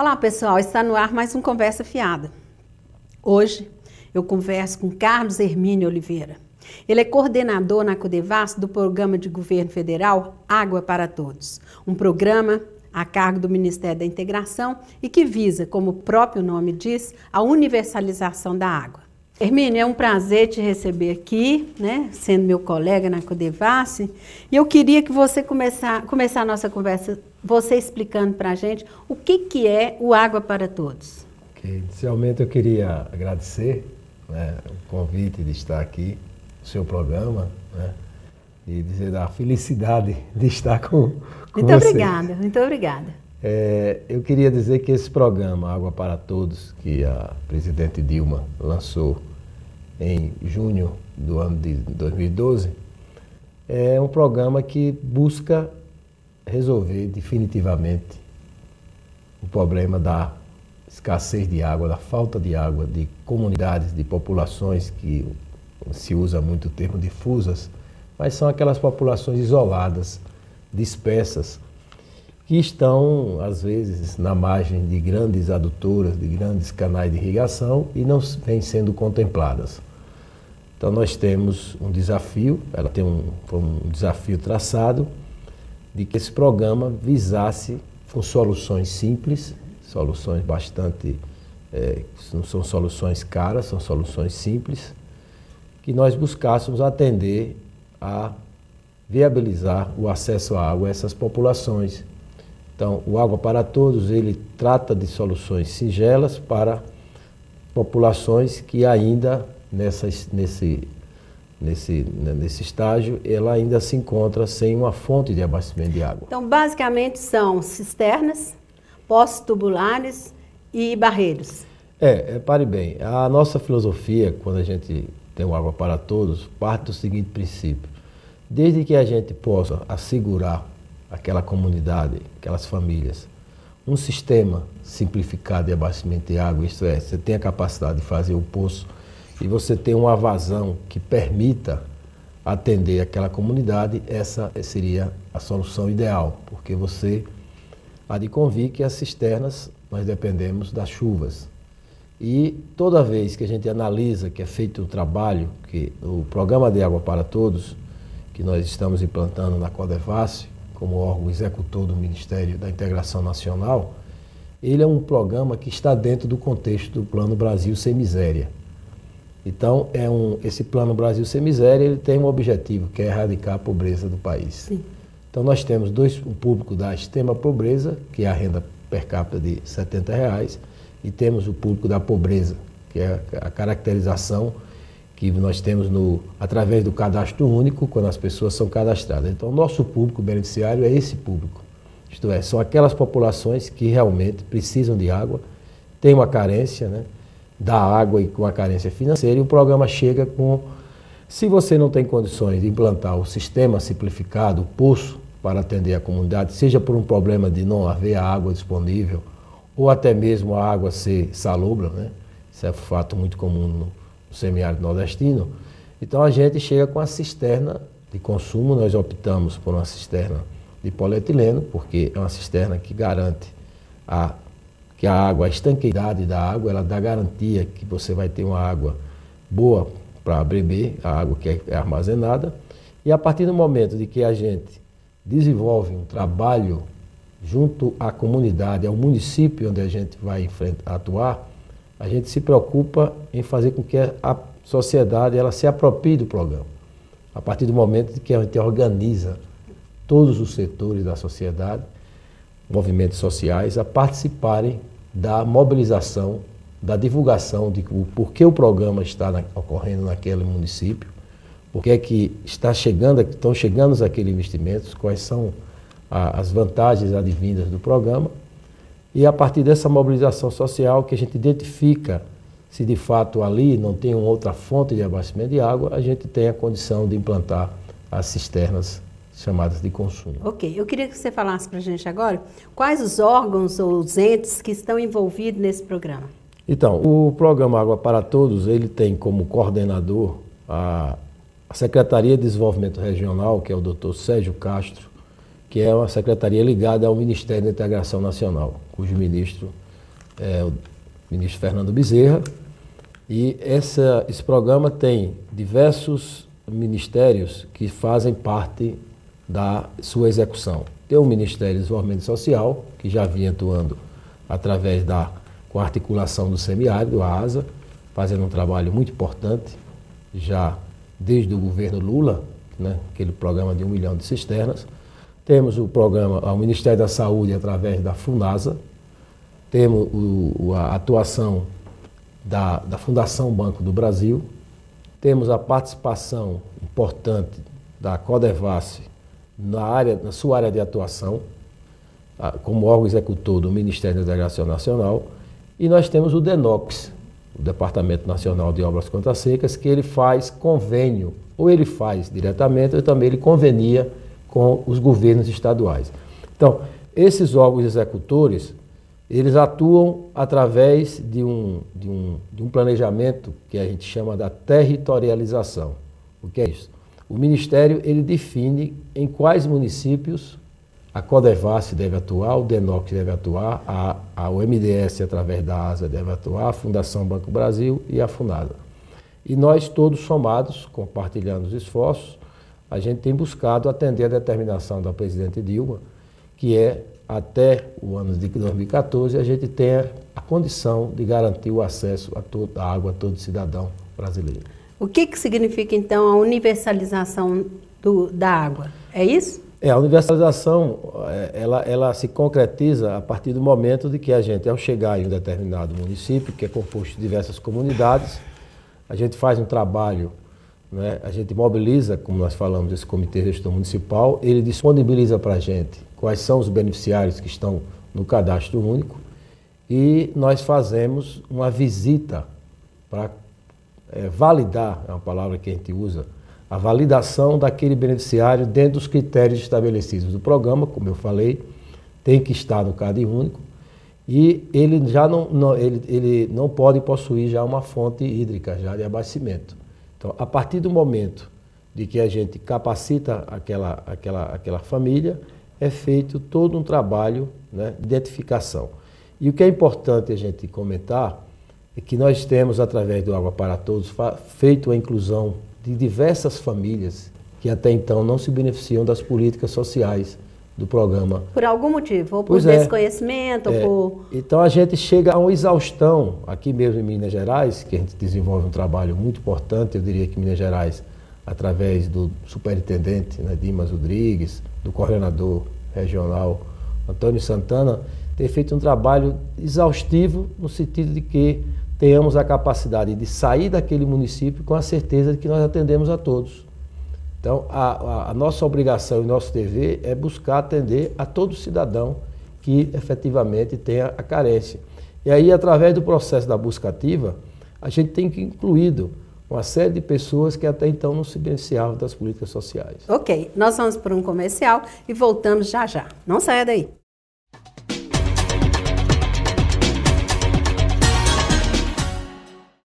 Olá pessoal, está no ar mais um Conversa Fiada. Hoje eu converso com Carlos Hermínio Oliveira. Ele é coordenador na Codevasf do Programa de Governo Federal Água para Todos, um programa a cargo do Ministério da Integração e que visa, como o próprio nome diz, a universalização da água. Hermínio, é um prazer te receber aqui, sendo meu colega na Codevasf, e eu queria que você começar a nossa conversa, você explicando para a gente o que é o Água para Todos. Inicialmente eu queria agradecer o convite de estar aqui no seu programa, e dizer da felicidade de estar com muito você. Muito obrigada. Eu queria dizer que esse programa Água para Todos, que a presidente Dilma lançou em junho do ano de 2012, é um programa que busca resolver definitivamente o problema da escassez de água, da falta de água de comunidades, de populações que se usa muito o termo difusas, mas são aquelas populações isoladas, dispersas, que estão, às vezes, na margem de grandes adutoras, de grandes canais de irrigação e não vêm sendo contempladas. Então nós temos um desafio, ela tem um desafio traçado, de que esse programa visasse com soluções simples, soluções bastante, não são soluções caras, são soluções simples, que nós buscássemos atender a viabilizar o acesso à água a essas populações. Então, o Água para Todos, ele trata de soluções singelas para populações que ainda, nesse estágio, ela ainda se encontra sem uma fonte de abastecimento de água. Então, basicamente, são cisternas, poços tubulares e barreiros. Pare bem, a nossa filosofia, quando a gente tem o Água para Todos, parte do seguinte princípio: desde que a gente possa assegurar aquela comunidade, aquelas famílias, um sistema simplificado de abastecimento de água, isto é, você tem a capacidade de fazer o poço e você tem uma vazão que permita atender aquela comunidade, essa seria a solução ideal, porque você há de convir que as cisternas, nós dependemos das chuvas. E toda vez que a gente analisa que é feito um trabalho, que o Programa de Água para Todos, que nós estamos implantando na Codevasf, como órgão executor do Ministério da Integração Nacional, ele é um programa que está dentro do contexto do Plano Brasil Sem Miséria. Então, esse Plano Brasil Sem Miséria, ele tem um objetivo, que é erradicar a pobreza do país. Sim. Então, nós temos um público da extrema pobreza, que é a renda per capita de R$ 70, e temos o público da pobreza, que é a caracterização que nós temos através do cadastro único, quando as pessoas são cadastradas. Então, o nosso público beneficiário é esse público. Isto é, são aquelas populações que realmente precisam de água, têm uma carência, da água e com a carência financeira, e o programa chega com, se você não tem condições de implantar o sistema simplificado, o poço, para atender a comunidade, seja por um problema de não haver água disponível, ou até mesmo a água ser salobra, isso é um fato muito comum no semiárido nordestino. Então a gente chega com a cisterna de consumo, nós optamos por uma cisterna de polietileno, porque é uma cisterna que garante que a água, a estanqueidade da água, ela dá garantia que você vai ter uma água boa para beber, a água que é armazenada, e a partir do momento de que a gente desenvolve um trabalho junto à comunidade, ao município onde a gente vai atuar, a gente se preocupa em fazer com que a sociedade ela se aproprie do programa. A partir do momento que a gente organiza todos os setores da sociedade, movimentos sociais, a participarem da mobilização, da divulgação de por que o programa está ocorrendo naquele município, por que é que estão chegando aqueles investimentos, quais são as vantagens advindas do programa. E a partir dessa mobilização social que a gente identifica se de fato ali não tem uma outra fonte de abastecimento de água, a gente tem a condição de implantar as cisternas chamadas de consumo. Ok, eu queria que você falasse para a gente agora quais os órgãos ou os entes que estão envolvidos nesse programa. Então, o programa Água para Todos, ele tem como coordenador a Secretaria de Desenvolvimento Regional, que é o Dr. Sérgio Castro, que é uma secretaria ligada ao Ministério da Integração Nacional, cujo ministro é o ministro Fernando Bezerra, e esse programa tem diversos ministérios que fazem parte da sua execução. Tem o Ministério do Desenvolvimento Social, que já vinha atuando através com a articulação do semiárido, a ASA, fazendo um trabalho muito importante, já desde o governo Lula, né, aquele programa de 1 milhão de cisternas. Temos o Ministério da Saúde através da FUNASA, temos a atuação da Fundação Banco do Brasil, temos a participação importante da Codevasf na sua área de atuação, como órgão executor do Ministério da Integração Nacional, e nós temos o DENOPS, o Departamento Nacional de Obras Contra Secas, que ele faz convênio, ou ele faz diretamente, ou também ele convenia com os governos estaduais. Então, esses órgãos executores, eles atuam através de um planejamento que a gente chama da territorialização. O que é isso? O Ministério ele define em quais municípios a Codevasf deve atuar, o DENOPS deve atuar, o MDS através da ASA deve atuar, a Fundação Banco Brasil e a FUNASA. E nós todos somados, compartilhando os esforços, a gente tem buscado atender a determinação da presidente Dilma, que é até o ano de 2014 a gente tenha a condição de garantir o acesso a toda a água a todo cidadão brasileiro. O que significa, então, a universalização da água? É isso? A universalização, ela se concretiza a partir do momento de que a gente, ao chegar em um determinado município, que é composto de diversas comunidades, a gente faz um trabalho, né, a gente mobiliza, como nós falamos, esse Comitê Gestor Municipal, ele disponibiliza para a gente quais são os beneficiários que estão no cadastro único e nós fazemos uma visita para validar, é uma palavra que a gente usa, a validação daquele beneficiário dentro dos critérios estabelecidos do programa, como eu falei, tem que estar no CAD único e ele já ele não pode possuir já uma fonte hídrica já de abastecimento. Então, a partir do momento de que a gente capacita aquela família, é feito todo um trabalho, né, de identificação. E o que é importante a gente comentar é que nós temos, através do Água para Todos, feito a inclusão de diversas famílias que até então não se beneficiam das políticas sociais do programa. Por algum motivo, ou por desconhecimento, ou por... Então a gente chega a uma exaustão, aqui mesmo em Minas Gerais, que a gente desenvolve um trabalho muito importante, eu diria que Minas Gerais, através do superintendente, né, Dimas Rodrigues, do coordenador regional Antônio Santana, tem feito um trabalho exaustivo no sentido de que tenhamos a capacidade de sair daquele município com a certeza de que nós atendemos a todos. Então, a nossa obrigação e nosso dever é buscar atender a todo cidadão que efetivamente tenha a carência. E aí, através do processo da busca ativa, a gente tem que incluído uma série de pessoas que até então não se beneficiavam das políticas sociais. Ok, nós vamos para um comercial e voltamos já já. Não saia daí.